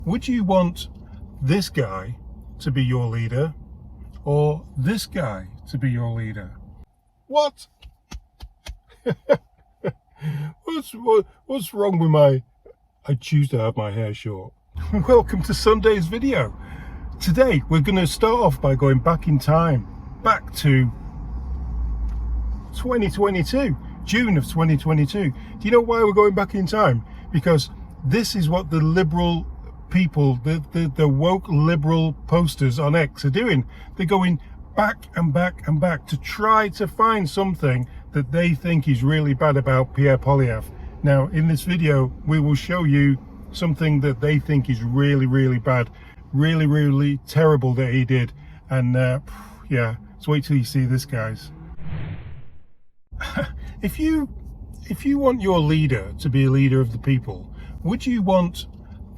Would you want this guy to be your leader or this guy to be your leader? What? What's wrong with my... I choose to have my hair short. Welcome to Sunday's video. Today we're going to start off by going back in time, back to 2022, June of 2022. Do you know why we're going back in time? Because this is what the liberal people, the woke liberal posters on X are doing. They're going back and back and back to try to find something that they think is really bad about Pierre Poilievre. Now, in this video, we will show you something that they think is really, really bad, really, really terrible that he did. And yeah, let's wait till you see this, guys. If you want your leader to be a leader of the people, would you want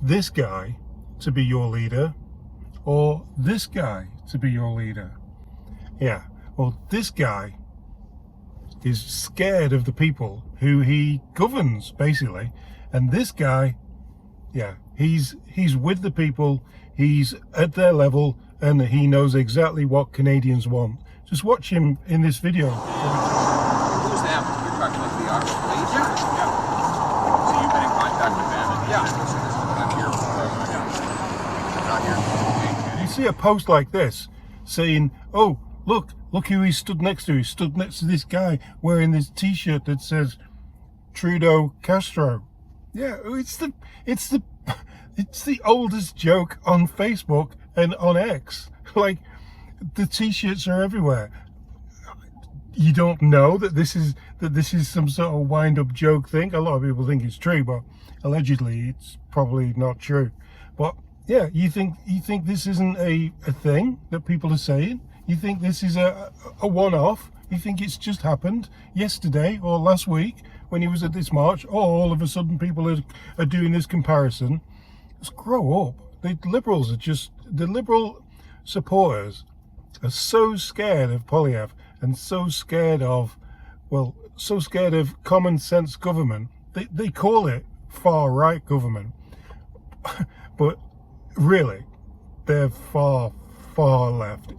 this guy to be your leader or this guy to be your leader? Yeah, well, this guy is scared of the people who he governs, basically. And this guy, yeah, he's with the people, he's at their level, and he knows exactly what Canadians want. Just watch him in this video. Who's them? You're talking about the Ottawa police? Yeah. So you've been in contact with them? Yeah. I'm here. You see a post like this saying, oh, look who he stood next to. He stood next to this guy wearing this t-shirt that says Trudeau Castro. Yeah, it's the oldest joke on Facebook and on X. Like, the t-shirts are everywhere. You don't know that this is some sort of wind-up joke thing. A lot of people think it's true, but allegedly it's probably not true. But yeah, you think this isn't a thing that people are saying? You think this is a one-off? You think it's just happened yesterday or last week when he was at this march? Oh, all of a sudden people are doing this comparison. Just grow up. The liberals are just... The liberal supporters are so scared of Poilievre and so scared of, well, so scared of common sense government. They call it far-right government. But really, they're far left.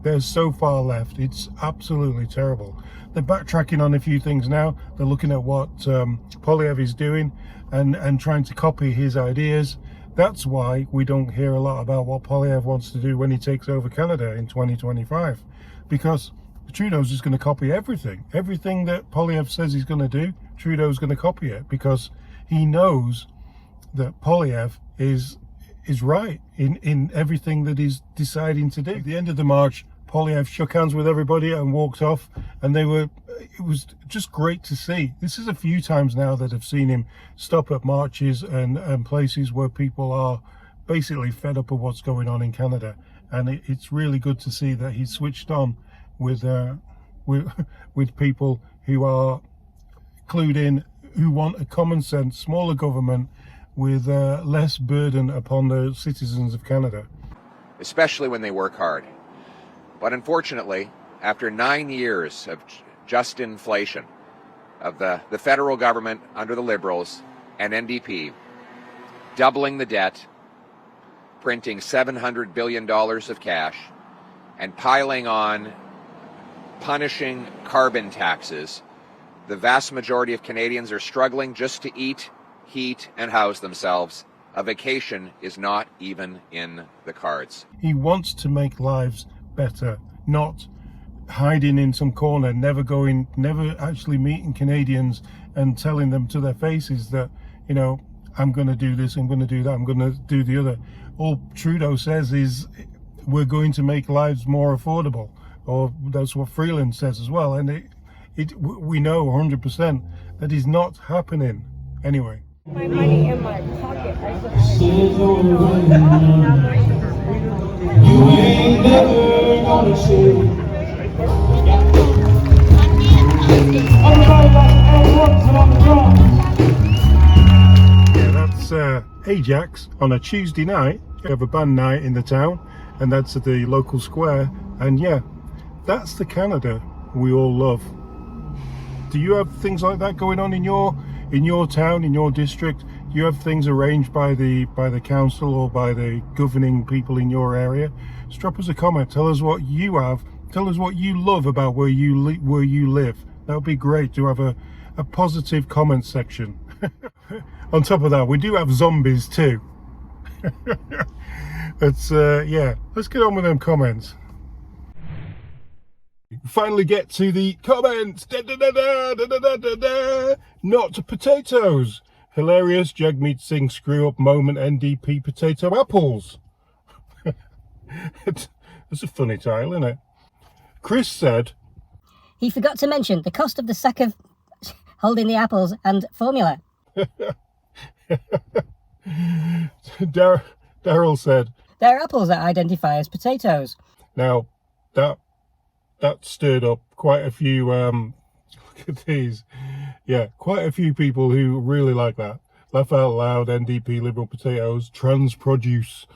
They're so far left, it's absolutely terrible. They're backtracking on a few things now. They're looking at what Poilievre is doing and trying to copy his ideas. That's why we don't hear a lot about what Poilievre wants to do when he takes over Canada in 2025. Because Trudeau's just going to copy everything. Everything that Poilievre says he's going to do, Trudeau's going to copy it. Because he knows that Poilievre is right in everything that he's deciding to do. At the end of the march, Poilievre shook hands with everybody and walked off, and it was just great to see. This is a few times now that I've seen him stop at marches and places where people are basically fed up of what's going on in Canada, and it's really good to see that he's switched on with people who are clued in, who want a common sense, smaller government with less burden upon the citizens of Canada. Especially when they work hard. But unfortunately, after 9 years of just inflation, of the federal government under the Liberals and NDP, doubling the debt, printing $700 billion of cash, and piling on punishing carbon taxes, the vast majority of Canadians are struggling just to eat, heat, and house themselves. A vacation is not even in the cards. He wants to make lives better, not hiding in some corner, never actually meeting Canadians and telling them to their faces that, you know, I'm going to do this, I'm going to do that, I'm going to do the other. All Trudeau says is we're going to make lives more affordable, or that's what Freeland says as well. And we know 100% that is not happening. Anyway. My money in my pocket. You ain't never gonna see. Yeah, that's Ajax on a Tuesday night. We have a band night in the town, and that's at the local square. And yeah, that's the Canada we all love. Do you have things like that going on in your town, in your district? Do you have things arranged by the council or by the governing people in your area, just drop us a comment. Tell us what you have. Tell us what you love about where you live. That would be great to have a positive comment section. On top of that, we do have zombies too. But yeah, let's get on with them comments. Finally get to the comments. Da, da, da, da, da, da, da, da. Not potatoes. Hilarious Jagmeet Singh screw up moment NDP potato apples. It's a funny title, isn't it? Chris said, he forgot to mention the cost of the sack of holding the apples and formula. Daryl said, there are apples that identify as potatoes. now that stirred up quite a few look at these, yeah, quite a few people who really like that. Laugh out loud, NDP Liberal potatoes, trans produce.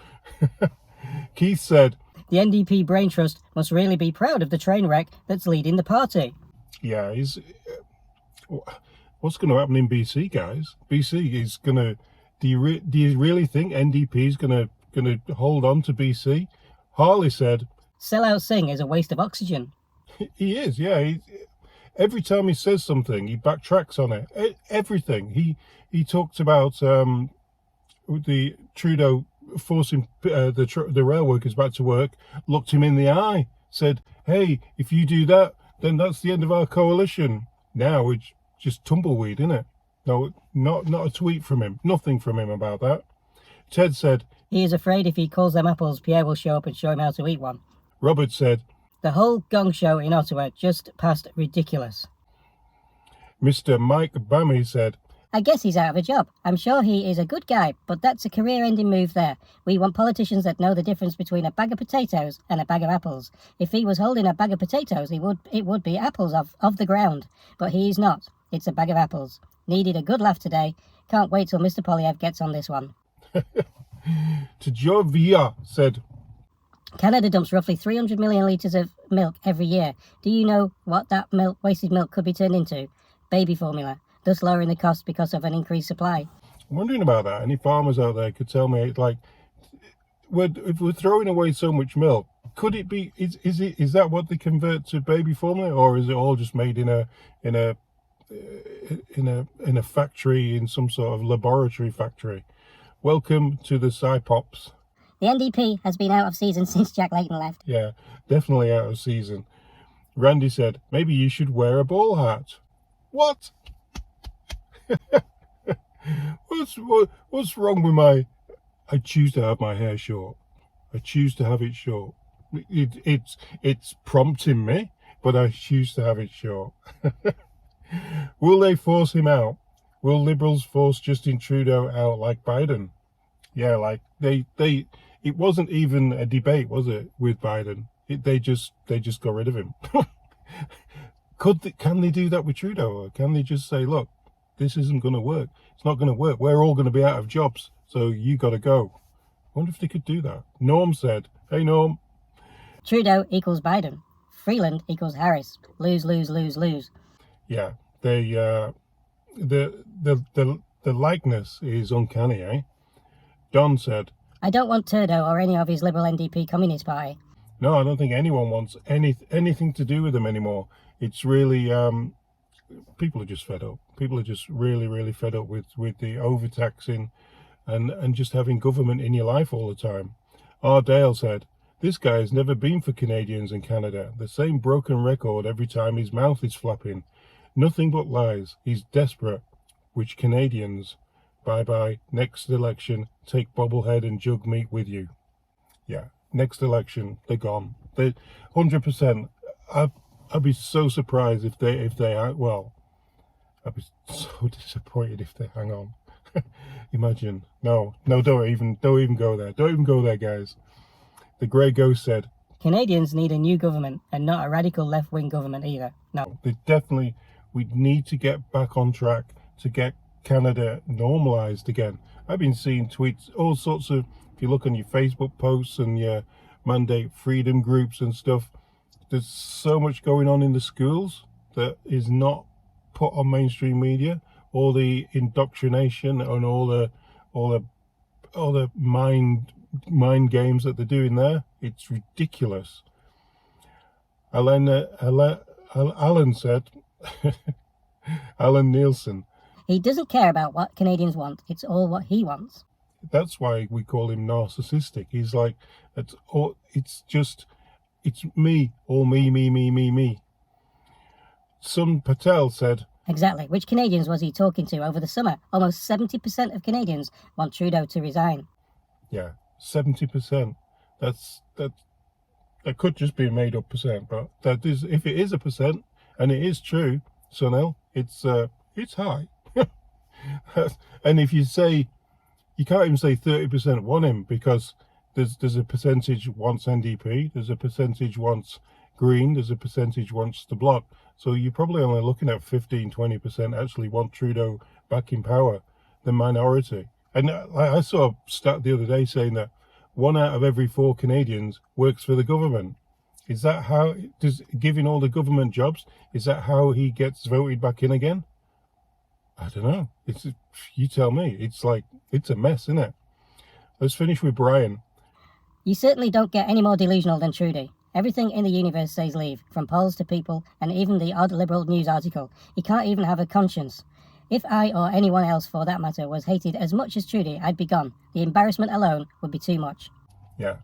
Keith said, the NDP Brain Trust must really be proud of the train wreck that's leading the party. yeah, what's going to happen in BC, guys? BC is going to, do you really think NDP is going to hold on to BC? Harley said, Sellout Singh is a waste of oxygen. he is, yeah. Every time he says something, he backtracks on it. Everything. He talked about the Trudeau forcing the rail workers back to work, looked him in the eye, said, hey, if you do that, then that's the end of our coalition. Now it's just tumbleweed, isn't it? No, not a tweet from him, nothing from him about that. Ted said, he is afraid if he calls them apples, Pierre will show up and show him how to eat one. Robert said, the whole gong show in Ottawa just passed ridiculous. Mr. Mike Bammy said, I guess he's out of a job. I'm sure he is a good guy, but that's a career-ending move there. We want politicians that know the difference between a bag of potatoes and a bag of apples. If he was holding a bag of potatoes, it would be apples off the ground. But he is not. It's a bag of apples. Needed a good laugh today. Can't wait till Mr. Poilievre gets on this one. To Jovia said, Canada dumps roughly 300 million litres of milk every year. Do you know what that wasted milk could be turned into? Baby formula, thus lowering the cost because of an increased supply. I'm wondering about that. Any farmers out there could tell me, like, if we're throwing away so much milk, could it be? Is that what they convert to baby formula, or is it all just made in a factory, in some sort of laboratory factory? Welcome to the Cypops. The NDP has been out of season since Jack Layton left. Yeah, definitely out of season. Randy said, maybe you should wear a ball hat. What? What's wrong with I choose to have my hair short. I choose to have it short. It's prompting me, but I choose to have it short. Will they force him out? Will Liberals force Justin Trudeau out like Biden? Yeah, like it wasn't even a debate, was it, with Biden? They just got rid of him. Can they do that with Trudeau? Or can they just say, look, this isn't going to work. It's not going to work. We're all going to be out of jobs, so you got to go. I wonder if they could do that. Norm said, hey, Norm. Trudeau equals Biden. Freeland equals Harris. Lose, lose, lose, lose. Yeah, the likeness is uncanny, eh? Don said, I don't want Trudeau or any of his Liberal NDP Communist Party. No, I don't think anyone wants anything to do with them anymore. It's really, people are just fed up. People are just really, really fed up with the overtaxing and just having government in your life all the time. R. Dale said, this guy has never been for Canadians and Canada. The same broken record every time his mouth is flapping. Nothing but lies. He's desperate. Which Canadians? Bye-bye. Next election, take bobblehead and jug meat with you. Yeah, next election, they're gone. They 100%. I'd be so surprised if they well, I'd be so disappointed if they hang on. Imagine. No, don't even go there. Don't even go there, guys. The Grey Ghost said, Canadians need a new government and not a radical left-wing government either. No. We need to get back on track to get Canada normalised again. I've been seeing tweets, all sorts of, if you look on your Facebook posts and your mandate freedom groups and stuff, there's so much going on in the schools that is not put on mainstream media. all the indoctrination and all the mind games that they're doing there. It's ridiculous. Alan said, Alan Nielsen. He doesn't care about what Canadians want. It's all what he wants. That's why we call him narcissistic. He's like, it's me, all me. Sun Patel said, Exactly. Which Canadians was he talking to over the summer? Almost 70% of Canadians want Trudeau to resign. yeah, 70%. That could just be a made up percent, but that is, if it is a percent, and it is true, Sunil, it's high. And if you say, you can't even say 30% want him, because there's a percentage wants NDP, there's a percentage wants Green, there's a percentage wants the Bloc. So you're probably only looking at 15-20% actually want Trudeau back in power, the minority. And I saw a stat the other day saying that 1 out of every 4 Canadians works for the government. Is that how, giving all the government jobs, is that how he gets voted back in again? I don't know. You tell me. It's a mess, isn't it? Let's finish with Brian. You certainly don't get any more delusional than Trudeau. Everything in the universe says leave, from polls to people, and even the odd liberal news article. He can't even have a conscience. If I, or anyone else for that matter, was hated as much as Trudeau, I'd be gone. The embarrassment alone would be too much. Yeah.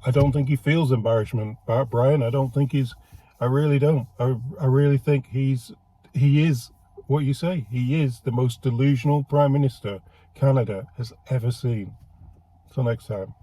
I don't think he feels embarrassment, Brian. I don't think I really don't. I really think he is what you say. He is the most delusional Prime Minister Canada has ever seen. Till next time.